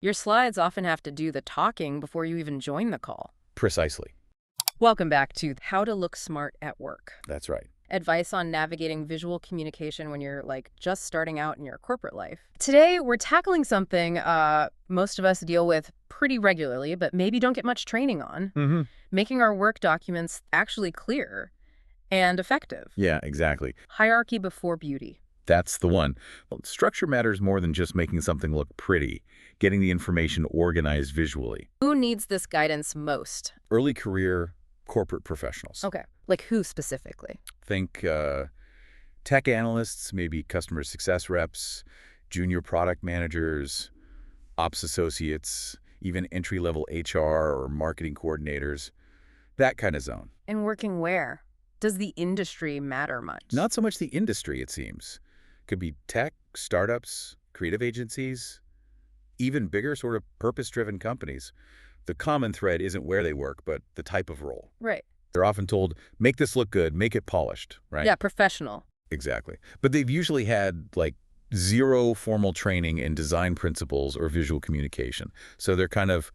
Your slides often have to do the talking before you even join the call. Precisely. Welcome back to How to Look Smart at Work. That's right. Advice on navigating visual communication when you're just starting out in your corporate life. Today, we're tackling something most of us deal with pretty regularly, but maybe don't get much training on. Making our work documents actually clear and effective. Yeah, exactly. Hierarchy before beauty. That's the one. Well, structure matters more than just making something look pretty, getting the information organized visually. Who needs this guidance most? Early career corporate professionals. Okay, like who specifically? Think tech analysts, maybe customer success reps, junior product managers, ops associates, even entry-level HR or marketing coordinators, that kind of zone. And working where? Does the industry matter much? Not so much the industry, it seems. Could be tech, startups, creative agencies, even bigger sort of purpose-driven companies. The common thread isn't where they work, but the type of role. Right. They're often told, make this look good, make it polished, right? Yeah, professional. Exactly. But they've usually had, zero formal training in design principles or visual communication. So they're kind of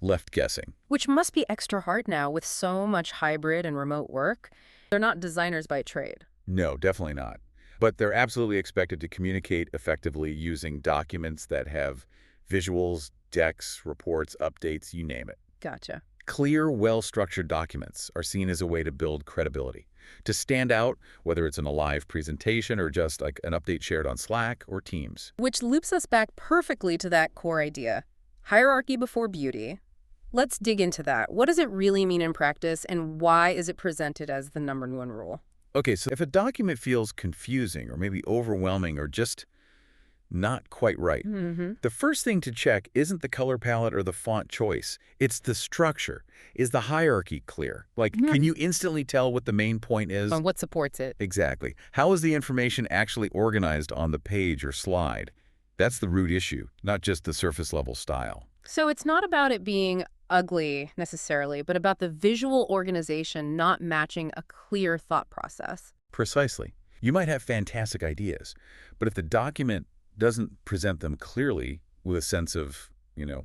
left guessing. Which must be extra hard now with so much hybrid and remote work. They're not designers by trade. No, definitely not. But they're absolutely expected to communicate effectively using documents that have visuals, decks, reports, updates, you name it. Gotcha. Clear, well-structured documents are seen as a way to build credibility, to stand out, whether it's in a live presentation or just like an update shared on Slack or Teams. Which loops us back perfectly to that core idea. Hierarchy before beauty. Let's dig into that. What does it really mean in practice, and why is it presented as the #1 rule? Okay, so if a document feels confusing or maybe overwhelming or just not quite right, the first thing to check isn't the color palette or the font choice. It's the structure. Is the hierarchy clear? Can you instantly tell what the main point is? And what supports it? Exactly. How is the information actually organized on the page or slide? That's the root issue, not just the surface-level style. So it's not about it being ugly necessarily, but about the visual organization not matching a clear thought process. Precisely. You might have fantastic ideas, but if the document doesn't present them clearly with a sense of,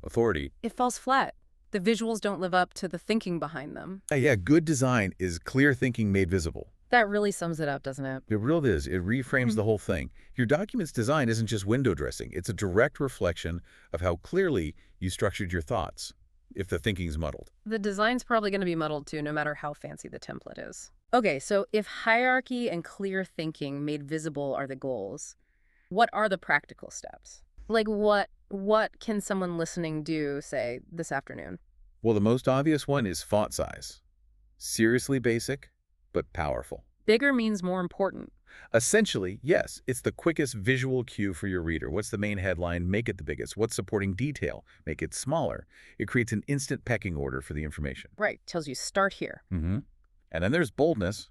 authority. It falls flat. The visuals don't live up to the thinking behind them. Yeah, good design is clear thinking made visible. That really sums it up, doesn't it? It really is. It reframes the whole thing. Your document's design isn't just window dressing. It's a direct reflection of how clearly you structured your thoughts, if the thinking's muddled. The design's probably going to be muddled too, no matter how fancy the template is. Okay, so if hierarchy and clear thinking made visible are the goals, what are the practical steps? What can someone listening do, say, this afternoon? Well, the most obvious one is font size. Seriously basic, but powerful. Bigger means more important. Essentially, yes, it's the quickest visual cue for your reader. What's the main headline? Make it the biggest. What's supporting detail? Make it smaller. It creates an instant pecking order for the information. Right, tells you start here. And then there's boldness,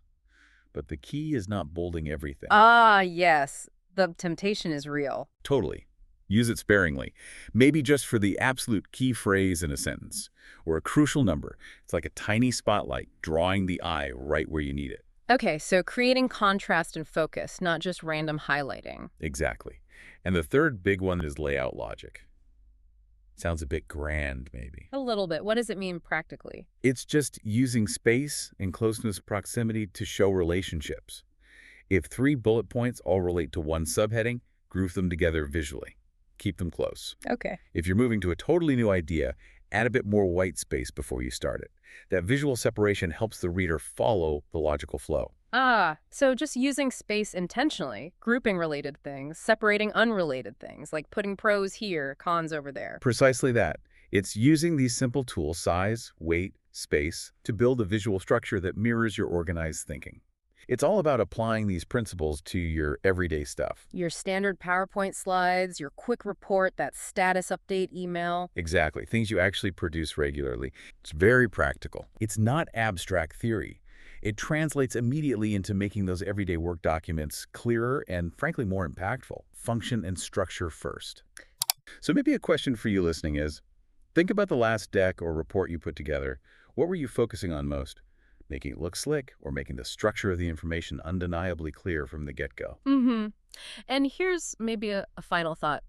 but the key is not bolding everything. Ah, yes. The temptation is real. Totally. Use it sparingly. Maybe just for the absolute key phrase in a sentence, or a crucial number. It's like a tiny spotlight drawing the eye right where you need it. Okay, so creating contrast and focus, not just random highlighting. Exactly. And the third big one is layout logic. Sounds a bit grand, maybe. A little bit. What does it mean practically? It's just using space and closeness proximity to show relationships. If 3 bullet points all relate to one subheading, group them together visually. Keep them close. Okay. If you're moving to a totally new idea, add a bit more white space before you start it. That visual separation helps the reader follow the logical flow. Ah, so just using space intentionally, grouping related things, separating unrelated things, like putting pros here, cons over there. Precisely that. It's using these simple tools, size, weight, space, to build a visual structure that mirrors your organized thinking. It's all about applying these principles to your everyday stuff. Your standard PowerPoint slides, your quick report, that status update email. Exactly. Things you actually produce regularly. It's very practical. It's not abstract theory. It translates immediately into making those everyday work documents clearer and, frankly, more impactful. Function and structure first. So maybe a question for you listening is, think about the last deck or report you put together. What were you focusing on most? Making it look slick or making the structure of the information undeniably clear from the get-go? And here's maybe a final thought.